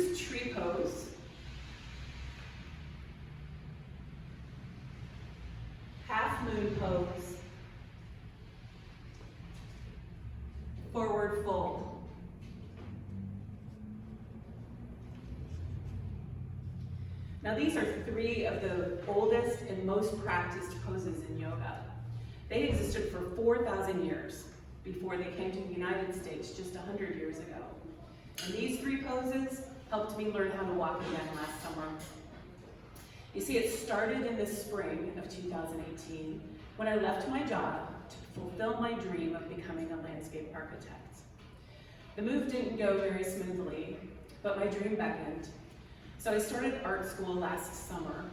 is tree pose. Half moon pose. Forward fold. Now these are three of the oldest and most practiced poses in yoga. They existed for 4,000 years before they came to the United States just 100 years ago. And these three poses helped me learn how to walk again last summer. You see, it started in the spring of 2018 when I left my job to fulfill my dream of becoming a landscape architect. The move didn't go very smoothly, but my dream beckoned. So I started art school last summer.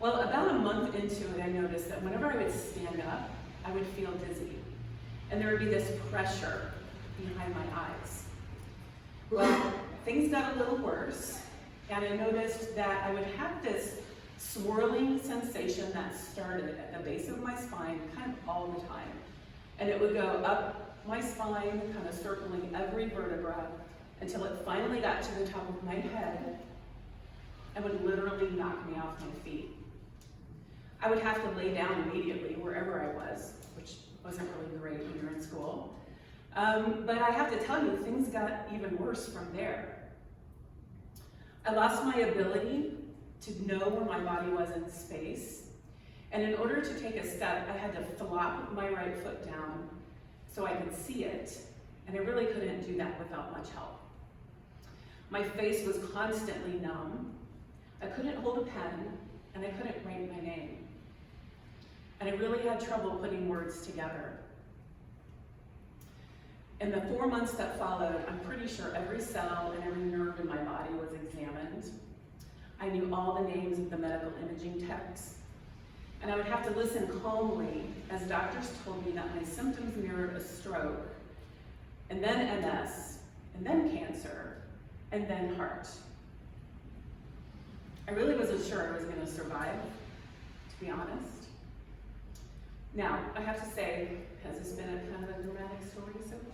Well, about a month into it, I noticed that whenever I would stand up, I would feel dizzy. And there would be this pressure behind my eyes. Well, things got a little worse, and I noticed that I would have this swirling sensation that started at the base of my spine kind of all the time. And it would go up my spine, kind of circling every vertebra, until it finally got to the top of my head and would literally knock me off my feet. I would have to lay down immediately wherever I was, which wasn't really great when you're in school. But I have to tell you, things got even worse from there. I lost my ability to know where my body was in space. And in order to take a step, I had to flop my right foot down so I could see it. And I really couldn't do that without much help. My face was constantly numb. I couldn't hold a pen, and I couldn't write my name. And I really had trouble putting words together. In the 4 months that followed, I'm pretty sure every cell and every nerve in my body was examined. I knew all the names of the medical imaging techs. And I would have to listen calmly as doctors told me that my symptoms mirrored a stroke, and then MS, and then cancer, and then heart. I really wasn't sure I was going to survive, to be honest. Now, I have to say, has this been a kind of a dramatic story so far?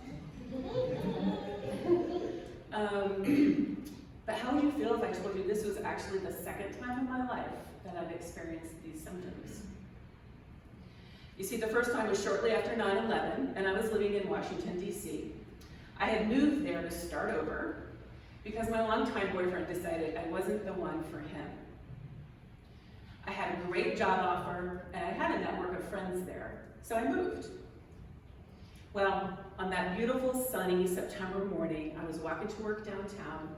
But how would you feel if I told you this was actually the second time in my life that I've experienced these symptoms? You see, the first time was shortly after 9/11, and I was living in Washington, D.C. I had moved there to start over because my longtime boyfriend decided I wasn't the one for him. I had a great job offer, and I had a network of friends there, so I moved. Well, on that beautiful, sunny September morning, I was walking to work downtown,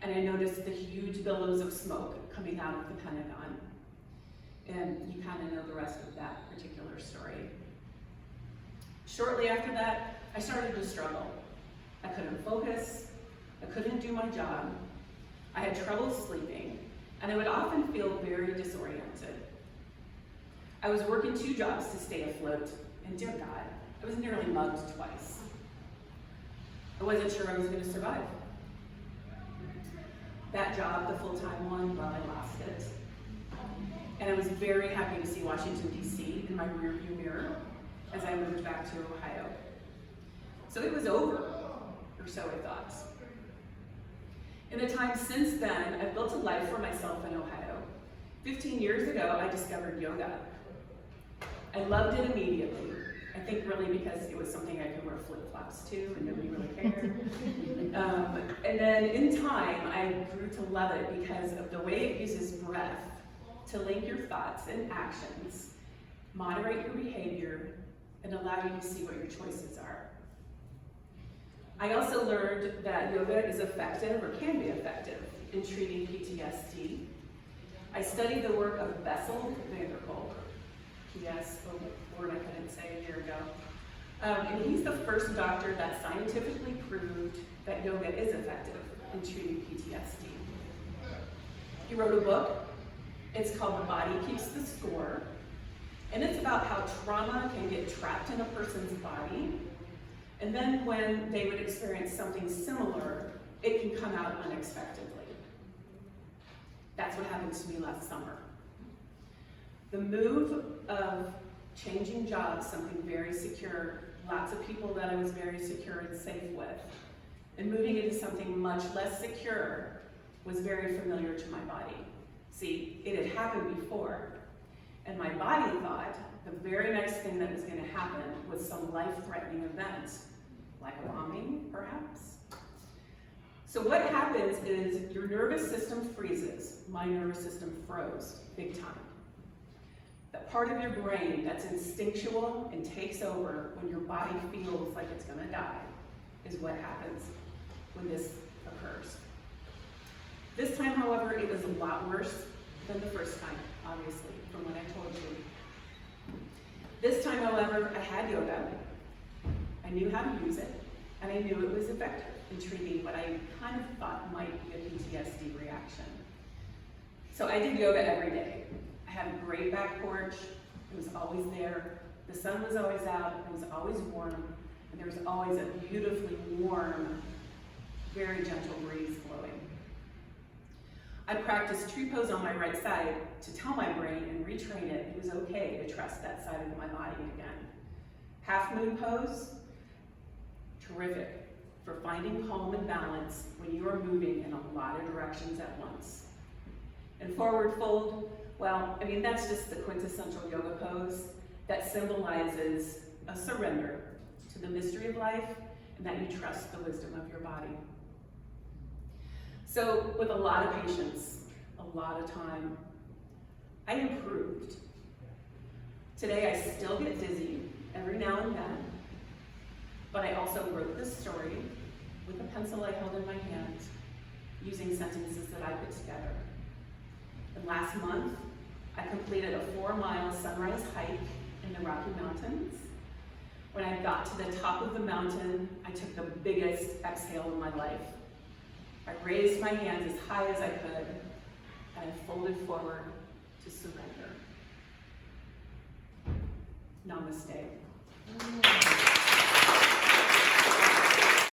and I noticed the huge billows of smoke coming out of the Pentagon. And you kind of know the rest of that particular story. Shortly after that, I started to struggle. I couldn't focus, I couldn't do my job, I had trouble sleeping, and I would often feel very disoriented. I was working 2 jobs to stay afloat, and dear God, I was nearly mugged twice. I wasn't sure I was going to survive. That job, the full-time one, well, I lost it. And I was very happy to see Washington, D.C. in my rearview mirror as I moved back to Ohio. So it was over, or so I thought. In the time since then, I've built a life for myself in Ohio. 15 years ago, I discovered yoga. I loved it immediately. I think really because it was something I could wear flip-flops to and nobody really cared. And then in time, I grew to love it because of the way it uses breath to link your thoughts and actions, moderate your behavior, and allow you to see what your choices are. I also learned that yoga is effective, or can be effective, in treating PTSD. I studied the work of Bessel van der Kolk. Yes, a word I couldn't say a year ago. And he's the first doctor that scientifically proved that yoga is effective in treating PTSD. He wrote a book. It's called The Body Keeps the Score. And it's about how trauma can get trapped in a person's body. And then when they would experience something similar, it can come out unexpectedly. That's what happened to me last summer. The move of changing jobs, something very secure, lots of people that I was very secure and safe with, and moving into something much less secure was very familiar to my body. See, it had happened before, and my body thought the very next thing that was going to happen was some life-threatening event, like a bombing, perhaps. So what happens is your nervous system freezes. My nervous system froze, big time. That part of your brain that's instinctual and takes over when your body feels like it's going to die is what happens when this occurs. This time, however, it was a lot worse than the first time, obviously, from what I told you. This time, however, I had yoga. I knew how to use it, and I knew it was effective in treating what I kind of thought might be a PTSD reaction. So I did yoga every day. I had a great back porch. It was always there. The sun was always out. It was always warm. And there was always a beautifully warm, very gentle breeze blowing. I practiced tree pose on my right side to tell my brain and retrain it was okay to trust that side of my body again. Half moon pose, terrific for finding calm and balance when you are moving in a lot of directions at once. And forward fold, well, I mean, that's just the quintessential yoga pose that symbolizes a surrender to the mystery of life and that you trust the wisdom of your body. So with a lot of patience, a lot of time, I improved. Today I still get dizzy every now and then, but I also wrote this story with a pencil I held in my hand using sentences that I put together. And last month, I completed a 4-mile sunrise hike in the Rocky Mountains. When I got to the top of the mountain, I took the biggest exhale in my life. I raised my hands as high as I could, and I folded forward to surrender. Namaste.